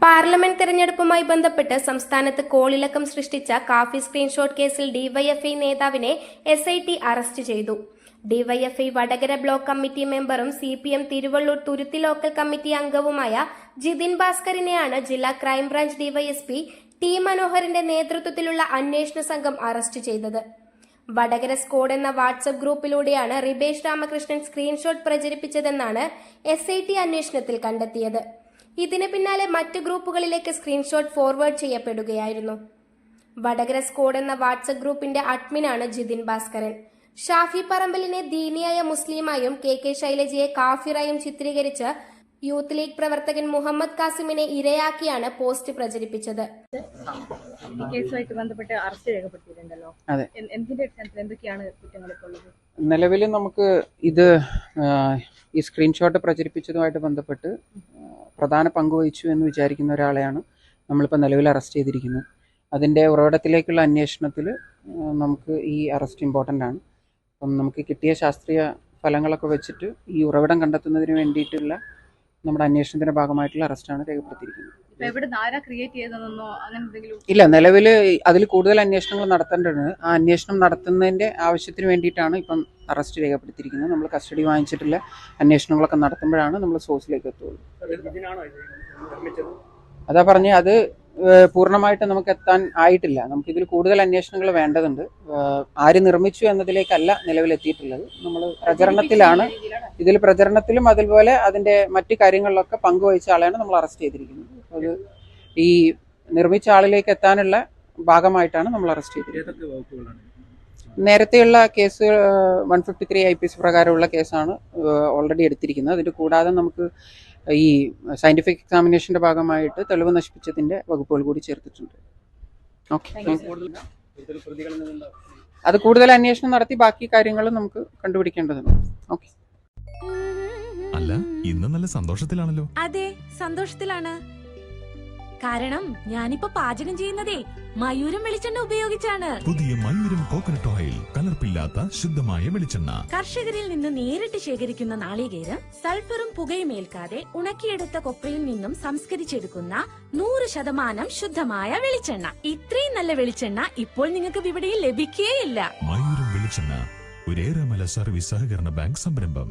Parliament തെരഞ്ഞെടുപ്പുമായി ബന്ധപ്പെട്ട് സംസ്ഥാനത്ത് കോളിളക്കം സൃഷ്ടിച്ച കാഫി സ്ക്രീൻഷോട്ട് കേസിൽ ഡിവൈഎഫ്ഐ നേതാവിനെ SIT അറസ്റ്റ് ചെയ്തു. ഡിവൈഎഫ്ഐ വടകര ബ്ലോക്ക് കമ്മിറ്റി മെമ്പറും CPM Thiruvallur Thuruthi local committee അംഗവുമായ ജിതിൻ ഭാസ്കറിനെയാണ് ജില്ലാ ക്രൈംബ്രാഞ്ച് DYSP T മനോഹറിന്റെ നേതൃത്വത്തിലുള്ള അന്വേഷണ സംഘം അറസ്റ്റ് ചെയ്തത്. വടകര സ്ക്വാഡ് എന്ന വാട്സ്ആപ്പ് ഗ്രൂപ്പിലൂടെയാണ് റിബേഷ് രാമകൃഷ്ണൻ സ്ക്രീൻഷോട്ട് പ്രചരിപ്പിച്ചതെന്നാണ് SIT അന്വേഷണത്തിൽ കണ്ടെത്തിയത്. ഇതിന് പിന്നാലെ മറ്റ് ഗ്രൂപ്പുകളിലേക്ക് സ്ക്രീൻഷോട്ട് ഫോർവേഡ് ചെയ്യപ്പെടുകയായിരുന്നു. വടകര സ്ക്വാഡ് എന്ന വാട്സ്ആപ്പ് ഗ്രൂപ്പിന്റെ അഡ്മിനാണ് ജിതിൻ ഭാസ്കരൻ. ഷാഫി പറമ്പലിനെ ദീനിയായ മുസ്ലിമായും KK ശൈലജയെ കാഫിറായും ചിത്രീകരിച്ച് യൂത്ത് ലീഗ് പ്രവർത്തകൻ മുഹമ്മദ് കാസിമിനെ ഇരയാക്കിയാണ് പോസ്റ്റ് പ്രചരിപ്പിച്ചത്. കേസുമായിട്ട് ബന്ധപ്പെട്ട് അറസ്റ്റ് രേഖപ്പെടുത്തിയിട്ടുണ്ടല്ലോ. എന്തിന്റെ അടിസ്ഥാനത്തിൽ എന്തൊക്കെയാണ് കുറ്റങ്ങൾ ഇപ്പോൾ ഉള്ളത്? നിലവിൽ നമുക്ക് ഇത് ഈ സ്ക്രീൻഷോട്ട് പ്രചരിപ്പിച്ചതുമായിട്ട് ബന്ധപ്പെട്ട് പ്രധാന പങ്കുവഹിച്ചു എന്ന് വിചാരിക്കുന്ന ഒരാളെയാണ് നമ്മളിപ്പോൾ നിലവിൽ അറസ്റ്റ് ചെയ്തിരിക്കുന്നത്. അതിൻ്റെ ഉറവിടത്തിലേക്കുള്ള അന്വേഷണത്തിൽ നമുക്ക് ഈ അറസ്റ്റ് ഇമ്പോർട്ടൻ്റ് ആണ്. അപ്പം നമുക്ക് കിട്ടിയ ശാസ്ത്രീയ ഫലങ്ങളൊക്കെ വെച്ചിട്ട് ഈ ഉറവിടം കണ്ടെത്തുന്നതിന് വേണ്ടിയിട്ടുള്ള നമ്മുടെ അന്വേഷണത്തിന്റെ ഭാഗമായിട്ടുള്ള അറസ്റ്റാണ് രേഖപ്പെടുത്തിയിരിക്കുന്നത്. ഇല്ല, നിലവിൽ അതിൽ കൂടുതൽ അന്വേഷണങ്ങൾ നടത്തേണ്ടതുണ്ട്. ആ അന്വേഷണം നടത്തുന്നതിന്റെ ആവശ്യത്തിന് വേണ്ടിയിട്ടാണ് ഇപ്പം അറസ്റ്റ് രേഖപ്പെടുത്തിയിരിക്കുന്നത്. നമ്മൾ കസ്റ്റഡി വാങ്ങിച്ചിട്ടുള്ള അന്വേഷണങ്ങളൊക്കെ നടത്തുമ്പോഴാണ് നമ്മൾ സോഴ്സിലേക്ക് എത്തുള്ളൂ. അതാ പറഞ്ഞ് അത് പൂർണ്ണമായിട്ട് നമുക്ക് എത്താൻ ആയിട്ടില്ല. നമുക്കിതിൽ കൂടുതൽ അന്വേഷണങ്ങൾ വേണ്ടതുണ്ട്. ആര് നിർമ്മിച്ചു എന്നതിലേക്കല്ല നിലവിലെത്തിയിട്ടുള്ളത്. നമ്മൾ പ്രചരണത്തിലാണ്. ഇതിൽ പ്രചരണത്തിലും അതുപോലെ അതിൻ്റെ മറ്റു കാര്യങ്ങളിലൊക്കെ പങ്കുവഹിച്ച ആളെയാണ് നമ്മൾ അറസ്റ്റ് ചെയ്തിരിക്കുന്നത്. അത് ഈ നിർമ്മിച്ച ആളിലേക്ക് എത്താനുള്ള ഭാഗമായിട്ടാണ് നമ്മൾ അറസ്റ്റ് ചെയ്തിരിക്കുന്നത്. നേരത്തെയുള്ള കേസ് 153 IPC പ്രകാരമുള്ള കേസാണ് ഓൾറെഡി എടുത്തിരിക്കുന്നത്. അതിന് കൂടാതെ നമുക്ക് ഈ സയന്റിഫിക് എക്സാമിനേഷന്റെ ഭാഗമായിട്ട് തെളിവ് നശിപ്പിച്ചതിന്റെ വകുപ്പുകൾ കൂടി ചേർത്തിട്ടുണ്ട്. ഓക്കെ, അത് കൂടുതൽ അന്വേഷണം നടത്തി ബാക്കി കാര്യങ്ങൾ നമുക്ക് കണ്ടുപിടിക്കേണ്ടതുണ്ട്. ഓക്കെ. അല്ല, ഇന്ന് നല്ല സന്തോഷത്തിലാണല്ലോ. അതെ, സന്തോഷത്തിലാണ്. കാരണം ഞാനിപ്പോ പാചകം ചെയ്യുന്നതേ മയൂരം വെളിച്ചെണ്ണ ഉപയോഗിച്ചാണ്. പുതിയ മയൂരം കോക്കനട്ട് ഓയിൽ, കലർപ്പില്ലാത്ത ശുദ്ധമായ വെളിച്ചെണ്ണ. കർഷകരിൽ നിന്ന് നേരിട്ട് ശേഖരിക്കുന്ന നാളികേരം സൾഫറും പുകയും ഏൽക്കാതെ ഉണക്കിയെടുത്ത കൊപ്രയിൽ നിന്നും സംസ്കരിച്ചെടുക്കുന്ന 100% ശുദ്ധമായ വെളിച്ചെണ്ണ. ഇത്രയും നല്ല വെളിച്ചെണ്ണ ഇപ്പോൾ നിങ്ങൾക്ക് വിപണിയിൽ ലഭിക്കുകയില്ല. മയൂരം വെളിച്ചെണ്ണ, ഒരു ഏറെമല സർവീസ് സഹകരണ ബാങ്ക് സംരംഭം.